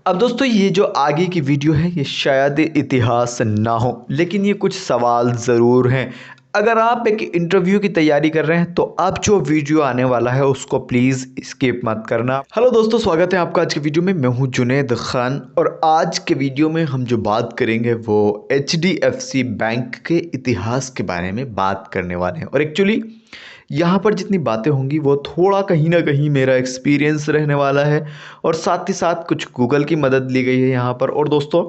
अब दोस्तों ये जो आगे की वीडियो है ये शायद इतिहास ना हो, लेकिन ये कुछ सवाल ज़रूर हैं। अगर आप एक इंटरव्यू की तैयारी कर रहे हैं तो अब जो वीडियो आने वाला है उसको प्लीज़ स्किप मत करना। हेलो दोस्तों, स्वागत है आपका आज के वीडियो में। मैं हूं जुनैद खान और आज के वीडियो में हम जो बात करेंगे वो HDFC बैंक के इतिहास के बारे में बात करने वाले हैं। और एक्चुअली यहाँ पर जितनी बातें होंगी वो थोड़ा कहीं ना कहीं मेरा एक्सपीरियंस रहने वाला है और साथ ही साथ कुछ गूगल की मदद ली गई है यहाँ पर। और दोस्तों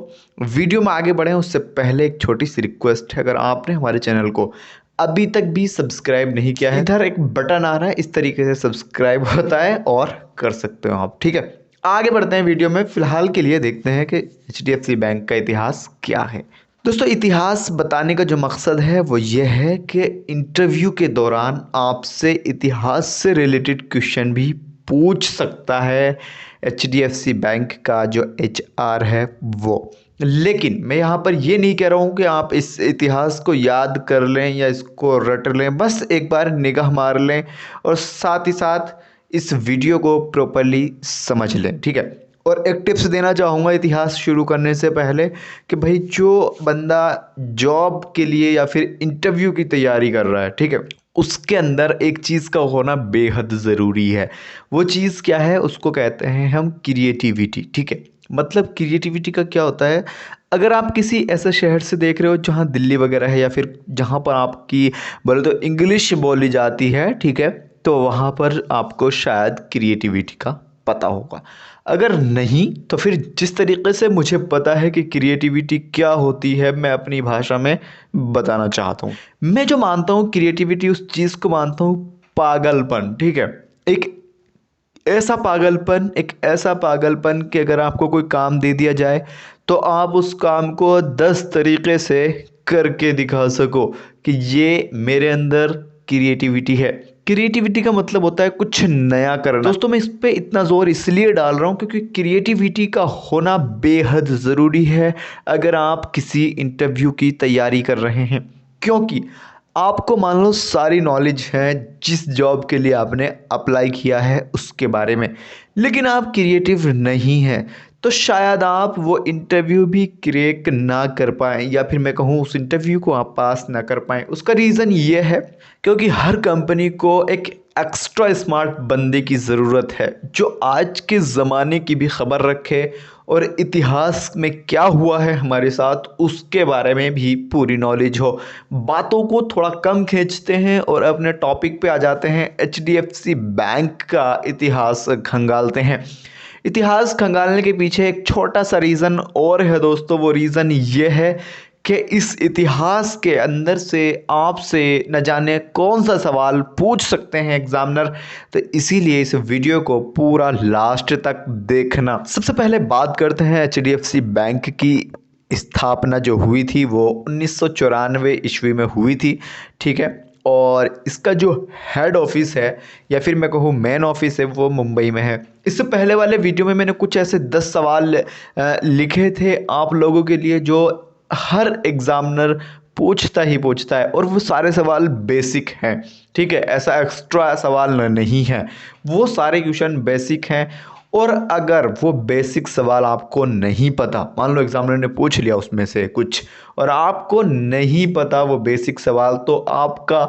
वीडियो में आगे बढ़ें उससे पहले एक छोटी सी रिक्वेस्ट है, अगर आपने हमारे चैनल को अभी तक भी सब्सक्राइब नहीं किया है, इधर एक बटन आ रहा है, इस तरीके से सब्सक्राइब होता है और कर सकते हो आप। ठीक है, आगे बढ़ते हैं वीडियो में। फिलहाल के लिए देखते हैं कि HDFC बैंक का इतिहास क्या है। दोस्तों इतिहास बताने का जो मकसद है वो ये है कि इंटरव्यू के दौरान आपसे इतिहास से रिलेटेड क्वेश्चन भी पूछ सकता है HDFC बैंक का जो HR है वो। लेकिन मैं यहाँ पर ये नहीं कह रहा हूँ कि आप इस इतिहास को याद कर लें या इसको रट लें, बस एक बार निगाह मार लें और साथ ही साथ इस वीडियो को प्रॉपरली समझ लें। ठीक है, और एक टिप्स देना चाहूँगा इतिहास शुरू करने से पहले कि भाई जो बंदा जॉब के लिए या फिर इंटरव्यू की तैयारी कर रहा है, ठीक है, उसके अंदर एक चीज़ का होना बेहद ज़रूरी है। वो चीज़ क्या है, उसको कहते हैं हम क्रिएटिविटी। ठीक है, मतलब क्रिएटिविटी का क्या होता है, अगर आप किसी ऐसे शहर से देख रहे हो जहाँ दिल्ली वगैरह है या फिर जहाँ पर आपकी बोले तो इंग्लिश बोली जाती है, ठीक है, तो वहाँ पर आपको शायद क्रिएटिविटी का पता होगा। अगर नहीं तो फिर जिस तरीके से मुझे पता है कि क्रिएटिविटी क्या होती है मैं अपनी भाषा में बताना चाहता हूँ। मैं जो मानता हूँ क्रिएटिविटी, उस चीज़ को मानता हूँ पागलपन। ठीक है, एक ऐसा पागलपन कि अगर आपको कोई काम दे दिया जाए तो आप उस काम को 10 तरीके से करके दिखा सको कि ये मेरे अंदर क्रिएटिविटी है। क्रिएटिविटी का मतलब होता है कुछ नया करना। दोस्तों मैं इस पे इतना जोर इसलिए डाल रहा हूँ क्योंकि क्रिएटिविटी का होना बेहद ज़रूरी है अगर आप किसी इंटरव्यू की तैयारी कर रहे हैं। क्योंकि आपको मान लो सारी नॉलेज है जिस जॉब के लिए आपने अप्लाई किया है उसके बारे में, लेकिन आप क्रिएटिव नहीं हैं तो शायद आप वो इंटरव्यू भी क्रैक ना कर पाएँ या फिर मैं कहूँ उस इंटरव्यू को आप पास ना कर पाएँ। उसका रीज़न ये है क्योंकि हर कंपनी को एक एक्स्ट्रा स्मार्ट बंदे की ज़रूरत है जो आज के ज़माने की भी खबर रखे और इतिहास में क्या हुआ है हमारे साथ उसके बारे में भी पूरी नॉलेज हो। बातों को थोड़ा कम खींचते हैं और अपने टॉपिक पे आ जाते हैं। HDFC बैंक का इतिहास खंगालते हैं। इतिहास खंगालने के पीछे एक छोटा सा रीज़न और है दोस्तों, वो रीज़न ये है कि इस इतिहास के अंदर से आपसे न जाने कौन सा सवाल पूछ सकते हैं एग्जामिनर, तो इसीलिए इस वीडियो को पूरा लास्ट तक देखना। सबसे पहले बात करते हैं HDFC बैंक की। स्थापना जो हुई थी वो 1994 ईस्वी में हुई थी। ठीक है, और इसका जो हेड ऑफिस है या फिर मैं कहूँ मेन ऑफिस है वो मुंबई में है। इससे पहले वाले वीडियो में मैंने कुछ ऐसे 10 सवाल लिखे थे आप लोगों के लिए जो हर एग्जामिनर पूछता ही पूछता है और वो सारे सवाल बेसिक हैं। ठीक है, ऐसा एक्स्ट्रा सवाल नहीं है, वो सारे क्वेश्चन बेसिक हैं। और अगर वो बेसिक सवाल आपको नहीं पता, मान लो एग्जामिनर ने पूछ लिया उसमें से कुछ और आपको नहीं पता वो बेसिक सवाल, तो आपका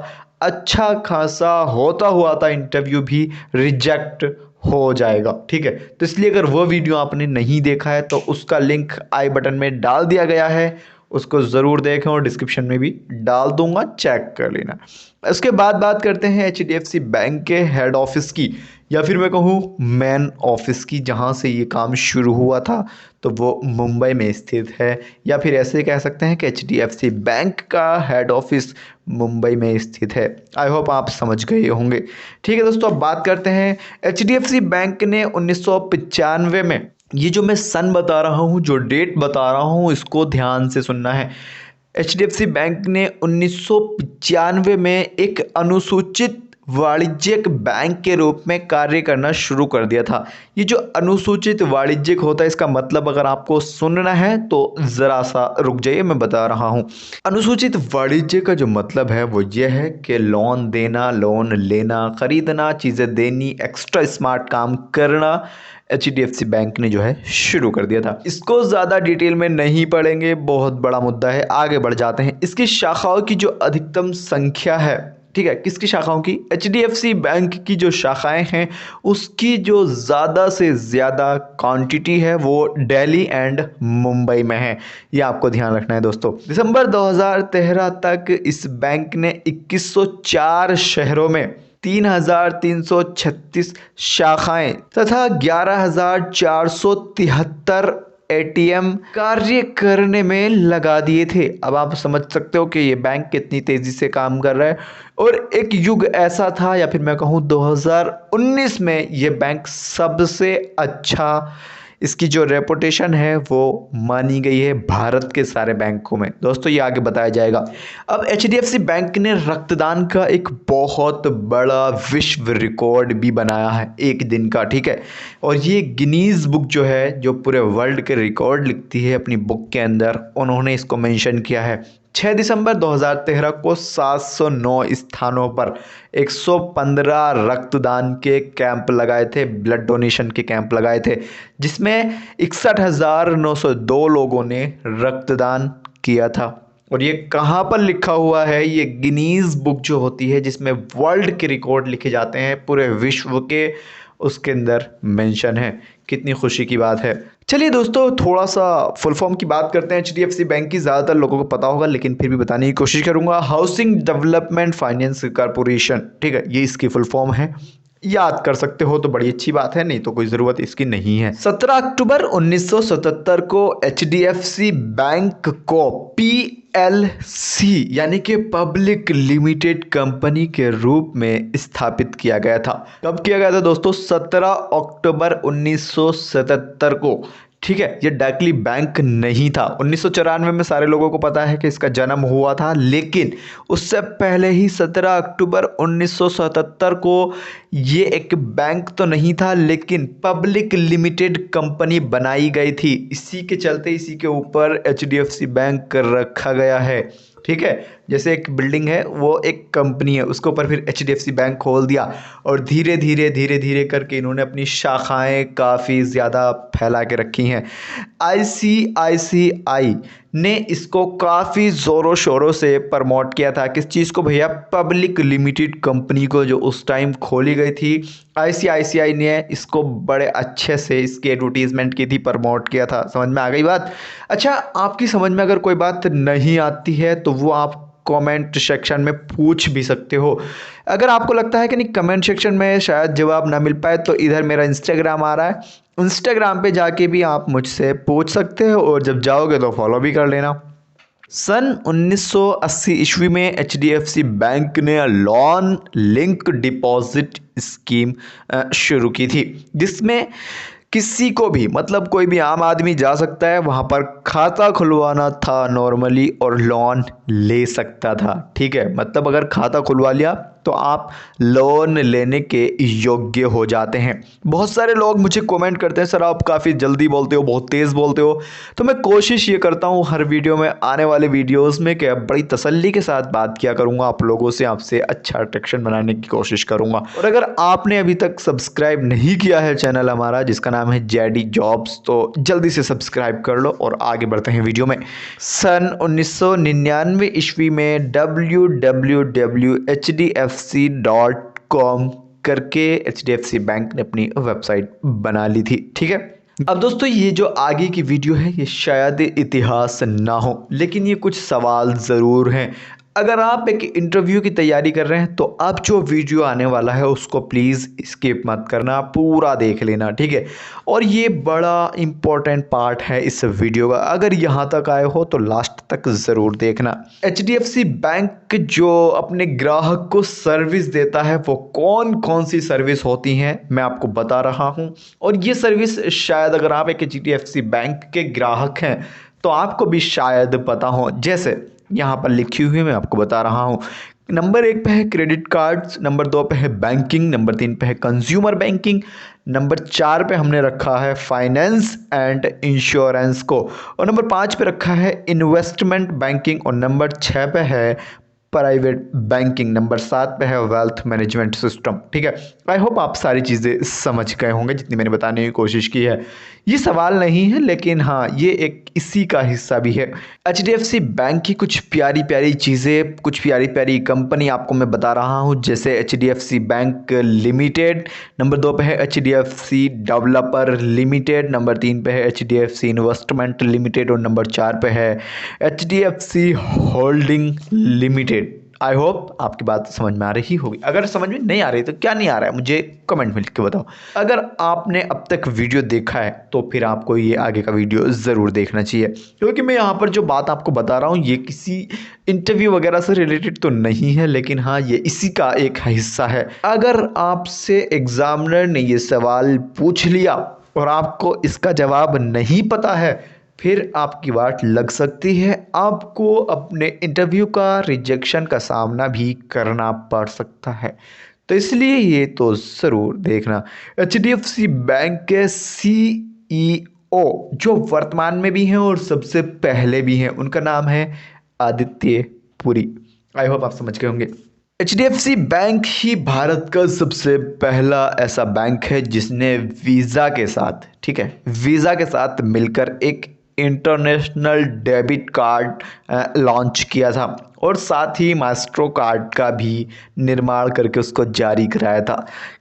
अच्छा खासा होता हुआ था इंटरव्यू भी रिजेक्ट हो जाएगा। ठीक है, तो इसलिए अगर वो वीडियो आपने नहीं देखा है तो उसका लिंक आई बटन में डाल दिया गया है, उसको ज़रूर देखें और डिस्क्रिप्शन में भी डाल दूंगा, चेक कर लेना। उसके बाद बात करते हैं HDFC बैंक के हेड ऑफिस की या फिर मैं कहूँ मेन ऑफिस की, जहाँ से ये काम शुरू हुआ था तो वो मुंबई में स्थित है। या फिर ऐसे कह सकते हैं कि HDFC बैंक का हेड ऑफिस मुंबई में स्थित है। आई होप आप समझ गए होंगे। ठीक है दोस्तों, अब बात करते हैं HDFC बैंक ने 1995 में, ये जो मैं सन बता रहा हूँ, जो डेट बता रहा हूँ, इसको ध्यान से सुनना है। HDFC बैंक ने 1995 में एक अनुसूचित वाणिज्यिक बैंक के रूप में कार्य करना शुरू कर दिया था। ये जो अनुसूचित वाणिज्यिक होता है, इसका मतलब अगर आपको सुनना है तो ज़रा सा रुक जाइए, मैं बता रहा हूँ। अनुसूचित वाणिज्य का जो मतलब है वो ये है कि लोन देना, लोन लेना, ख़रीदना, चीज़ें देनी, एक्स्ट्रा स्मार्ट काम करना, HDFC बैंक ने जो है शुरू कर दिया था। इसको ज़्यादा डिटेल में नहीं पढ़ेंगे, बहुत बड़ा मुद्दा है, आगे बढ़ जाते हैं। इसकी शाखाओं की जो अधिकतम संख्या है, ठीक है, किसकी शाखाओं की? HDFC बैंक की जो शाखाएं हैं उसकी जो ज़्यादा से ज़्यादा क्वांटिटी है वो दिल्ली एंड मुंबई में है। ये आपको ध्यान रखना है दोस्तों। दिसंबर 2013 तक इस बैंक ने 2104 शहरों में 3,336 शाखाएं तथा 11,473 ATM कार्य करने में लगा दिए थे। अब आप समझ सकते हो कि ये बैंक कितनी तेजी से काम कर रहा है। और एक युग ऐसा था, या फिर मैं कहूँ 2019 में ये बैंक सबसे अच्छा, इसकी जो रेपुटेशन है वो मानी गई है भारत के सारे बैंकों में। दोस्तों ये आगे बताया जाएगा। अब HDFC बैंक ने रक्तदान का एक बहुत बड़ा विश्व रिकॉर्ड भी बनाया है एक दिन का, ठीक है। और ये गिनीज बुक जो है, जो पूरे वर्ल्ड के रिकॉर्ड लिखती है अपनी बुक के अंदर, उन्होंने इसको मेंशन किया है। 6 दिसंबर 2013 को 709 स्थानों पर 115 रक्तदान के कैंप लगाए थे, ब्लड डोनेशन के कैंप लगाए थे, जिसमें 61,902 लोगों ने रक्तदान किया था। और ये कहाँ पर लिखा हुआ है? ये गिनीज बुक जो होती है जिसमें वर्ल्ड के रिकॉर्ड लिखे जाते हैं पूरे विश्व के, उसके अंदर मेंशन है। कितनी खुशी की बात है। चलिए दोस्तों, थोड़ा सा फुल फॉर्म की बात करते हैं HDFC बैंक की। ज़्यादातर लोगों को पता होगा लेकिन फिर भी बताने की कोशिश करूंगा। हाउसिंग डेवलपमेंट फाइनेंस कॉर्पोरेशन, ठीक है, ये इसकी फुल फॉर्म है। याद कर सकते हो तो बड़ी अच्छी बात है, नहीं तो कोई ज़रूरत इसकी नहीं है। 17 अक्टूबर 1977 को HDFC बैंक को PLC यानी कि पब्लिक लिमिटेड कंपनी के रूप में स्थापित किया गया था। कब किया गया था दोस्तों? 17 अक्टूबर 1977 को, ठीक है। ये डायरेक्टली बैंक नहीं था। 1994 में सारे लोगों को पता है कि इसका जन्म हुआ था, लेकिन उससे पहले ही 17 अक्टूबर 1977 को ये एक बैंक तो नहीं था लेकिन पब्लिक लिमिटेड कंपनी बनाई गई थी। इसी के चलते इसी के ऊपर HDFC बैंक रखा गया है, ठीक है। जैसे एक बिल्डिंग है वो एक कंपनी है, उसके ऊपर फिर HDFC बैंक खोल दिया और धीरे धीरे करके इन्होंने अपनी शाखाएं काफ़ी ज़्यादा फैला के रखी हैं। ICICI ने इसको काफ़ी ज़ोरों शोरों से प्रमोट किया था। किस चीज़ को भैया? पब्लिक लिमिटेड कंपनी को, जो उस टाइम खोली गई थी। ICICI ने इसको बड़े अच्छे से इसकी एडवर्टीजमेंट की थी, प्रमोट किया था। समझ में आ गई बात? अच्छा, आपकी समझ में अगर कोई बात नहीं आती है तो वो आप कमेंट सेक्शन में पूछ भी सकते हो। अगर आपको लगता है कि नहीं कमेंट सेक्शन में शायद जवाब ना मिल पाए तो इधर मेरा इंस्टाग्राम आ रहा है, इंस्टाग्राम पे जाके भी आप मुझसे पूछ सकते हो, और जब जाओगे तो फॉलो भी कर लेना। सन 1980 ईस्वी में HDFC बैंक ने लोन लिंक डिपॉजिट स्कीम शुरू की थी, जिसमें किसी को भी, मतलब कोई भी आम आदमी जा सकता है वहाँ पर, खाता खुलवाना था नॉर्मली और लोन ले सकता था, ठीक है। मतलब अगर खाता खुलवा लिया तो आप लोन लेने के योग्य हो जाते हैं। बहुत सारे लोग मुझे कमेंट करते हैं, सर आप काफ़ी जल्दी बोलते हो, बहुत तेज़ बोलते हो। तो मैं कोशिश ये करता हूँ हर वीडियो में, आने वाले वीडियोस में, कि बड़ी तसल्ली के साथ बात किया करूँगा आप लोगों से, आपसे अच्छा अट्रैक्शन बनाने की कोशिश करूँगा। और अगर आपने अभी तक सब्सक्राइब नहीं किया है चैनल हमारा जिसका नाम है JD जॉब्स, तो जल्दी से सब्सक्राइब कर लो और आगे बढ़ते हैं वीडियो में। सन 1999 ईस्वी में www.hdfc.com करके HDFC बैंक ने अपनी वेबसाइट बना ली थी, ठीक है। अब दोस्तों ये जो आगे की वीडियो है ये शायद इतिहास ना हो, लेकिन ये कुछ सवाल ज़रूर हैं। अगर आप एक इंटरव्यू की तैयारी कर रहे हैं तो अब जो वीडियो आने वाला है उसको प्लीज़ स्किप मत करना, पूरा देख लेना, ठीक है। और ये बड़ा इम्पोर्टेंट पार्ट है इस वीडियो का, अगर यहाँ तक आए हो तो लास्ट तक ज़रूर देखना। HDFC बैंक जो अपने ग्राहक को सर्विस देता है वो कौन कौन सी सर्विस होती हैं मैं आपको बता रहा हूँ। और ये सर्विस शायद अगर आप एक HDFC बैंक के ग्राहक हैं तो आपको भी शायद पता हो। जैसे यहाँ पर लिखी हुई मैं आपको बता रहा हूँ। नंबर 1 पे है क्रेडिट कार्ड्स, नंबर 2 पे है बैंकिंग, नंबर 3 पे है कंज्यूमर बैंकिंग, नंबर 4 पे हमने रखा है फाइनेंस एंड इंश्योरेंस को, और नंबर 5 पे रखा है इन्वेस्टमेंट बैंकिंग, और नंबर 6 पे है प्राइवेट बैंकिंग, नंबर 7 पे है वेल्थ मैनेजमेंट सिस्टम। ठीक है, आई होप आप सारी चीज़ें समझ गए होंगे जितनी मैंने बताने की कोशिश की है। ये सवाल नहीं है, लेकिन हाँ ये एक इसी का हिस्सा भी है। HDFC बैंक की कुछ प्यारी प्यारी चीज़ें, कुछ प्यारी प्यारी कंपनी आपको मैं बता रहा हूँ, जैसे HDFC बैंक लिमिटेड, नंबर 2 पे है HDFC डेवलपर लिमिटेड, नंबर 3 पे है HDFC इन्वेस्टमेंट लिमिटेड और नंबर 4 पे है HDFC holding limited. I hope आपकी बात समझ में आ रही होगी। अगर समझ में नहीं आ रही तो क्या नहीं आ रहा है मुझे कमेंट में लिख के बताओ। अगर आपने अब तक वीडियो देखा है तो फिर आपको ये आगे का वीडियो ज़रूर देखना चाहिए, क्योंकि मैं यहाँ पर जो बात आपको बता रहा हूँ ये किसी इंटरव्यू वगैरह से रिलेटेड तो नहीं है, लेकिन हाँ ये इसी का एक हिस्सा है। अगर आपसे एग्जामिनर ने ये सवाल पूछ लिया और आपको इसका जवाब नहीं पता है, फिर आपकी वाट लग सकती है, आपको अपने इंटरव्यू का रिजेक्शन का सामना भी करना पड़ सकता है। तो इसलिए ये तो ज़रूर देखना। HDFC बैंक के CEO जो वर्तमान में भी हैं और सबसे पहले भी हैं, उनका नाम है आदित्य पुरी। आई होप आप समझ गए होंगे। HDFC बैंक ही भारत का सबसे पहला ऐसा बैंक है जिसने वीज़ा के साथ, ठीक है, वीज़ा के साथ मिलकर एक इंटरनेशनल डेबिट कार्ड लॉन्च किया था और साथ ही मास्ट्रो कार्ड का भी निर्माण करके उसको जारी कराया था।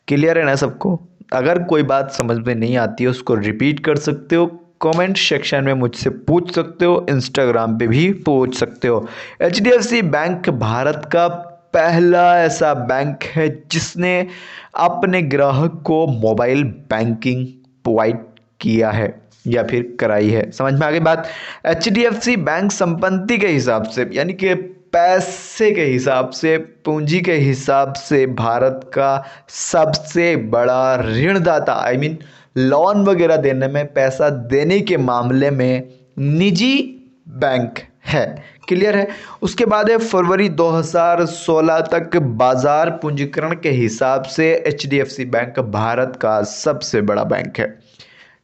क्लियर है ना सबको? अगर कोई बात समझ में नहीं आती है उसको रिपीट कर सकते हो, कमेंट सेक्शन में मुझसे पूछ सकते हो, इंस्टाग्राम पे भी पूछ सकते हो। HDFC बैंक भारत का पहला ऐसा बैंक है जिसने अपने ग्राहक को मोबाइल बैंकिंग प्रोवाइड किया है या फिर कराई है। समझ में आ गई बात? HDFC बैंक संपत्ति के हिसाब से, यानी कि पैसे के हिसाब से, पूंजी के हिसाब से भारत का सबसे बड़ा ऋणदाता, आई मीन लोन वगैरह देने में, पैसा देने के मामले में निजी बैंक है। क्लियर है? उसके बाद है फरवरी 2016 तक बाजार पूंजीकरण के हिसाब से HDFC बैंक भारत का सबसे बड़ा बैंक है।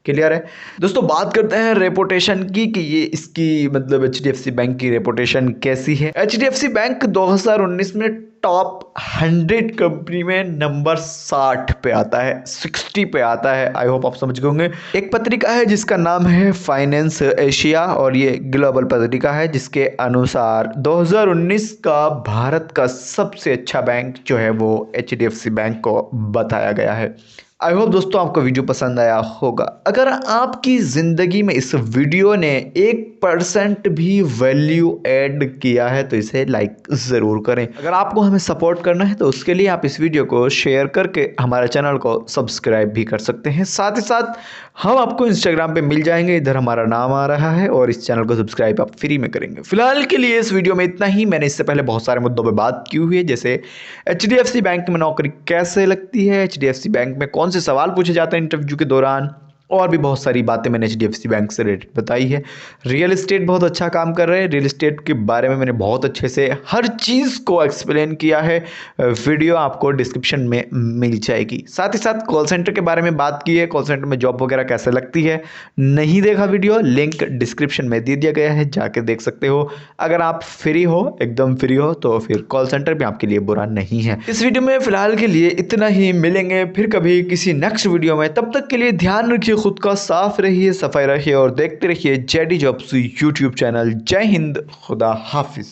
क्लियर है दोस्तों? बात करते हैं रेपुटेशन की कि ये इसकी मतलब HDFC बैंक की रेपुटेशन कैसी है। HDFC बैंक 2019 में टॉप 100 कंपनी में नंबर 60 पे आता है, 60 पे आता है। आई होप आप समझ गए होंगे। एक पत्रिका है जिसका नाम है फाइनेंस एशिया और ये ग्लोबल पत्रिका है, जिसके अनुसार 2019 का भारत का सबसे अच्छा बैंक जो है वो HDFC बैंक को बताया गया है। आई होप दोस्तों आपको वीडियो पसंद आया होगा। अगर आपकी ज़िंदगी में इस वीडियो ने 1% भी वैल्यू ऐड किया है तो इसे लाइक ज़रूर करें। अगर आपको हमें सपोर्ट करना है तो उसके लिए आप इस वीडियो को शेयर करके हमारे चैनल को सब्सक्राइब भी कर सकते हैं। साथ ही साथ हम आपको इंस्टाग्राम पे मिल जाएंगे, इधर हमारा नाम आ रहा है, और इस चैनल को सब्सक्राइब आप फ्री में करेंगे। फिलहाल के लिए इस वीडियो में इतना ही। मैंने इससे पहले बहुत सारे मुद्दों पे बात की हुई है, जैसे HDFC बैंक में नौकरी कैसे लगती है, HDFC बैंक में कौन से सवाल पूछे जाते हैं इंटरव्यू के दौरान, और भी बहुत सारी बातें मैंने HDFC बैंक से रिलेटेड बताई है। रियल एस्टेट बहुत अच्छा काम कर रहे हैं, रियल एस्टेट के बारे में मैंने बहुत अच्छे से हर चीज़ को एक्सप्लेन किया है। वीडियो आपको डिस्क्रिप्शन में मिल जाएगी। साथ ही साथ कॉल सेंटर के बारे में बात की है, कॉल सेंटर में जॉब वगैरह कैसे लगती है। नहीं देखा वीडियो, लिंक डिस्क्रिप्शन में दे दिया गया है, जाके देख सकते हो। अगर आप फ्री हो, एकदम फ्री हो, तो फिर कॉल सेंटर भी आपके लिए बुरा नहीं है। इस वीडियो में फिलहाल के लिए इतना ही। मिलेंगे फिर कभी किसी नेक्स्ट वीडियो में। तब तक के लिए ध्यान रखिए, खुद का साफ रहिए, सफाई रखिए और देखते रहिए JD जॉब्स यूट्यूब चैनल। जय हिंद, खुदा हाफिज।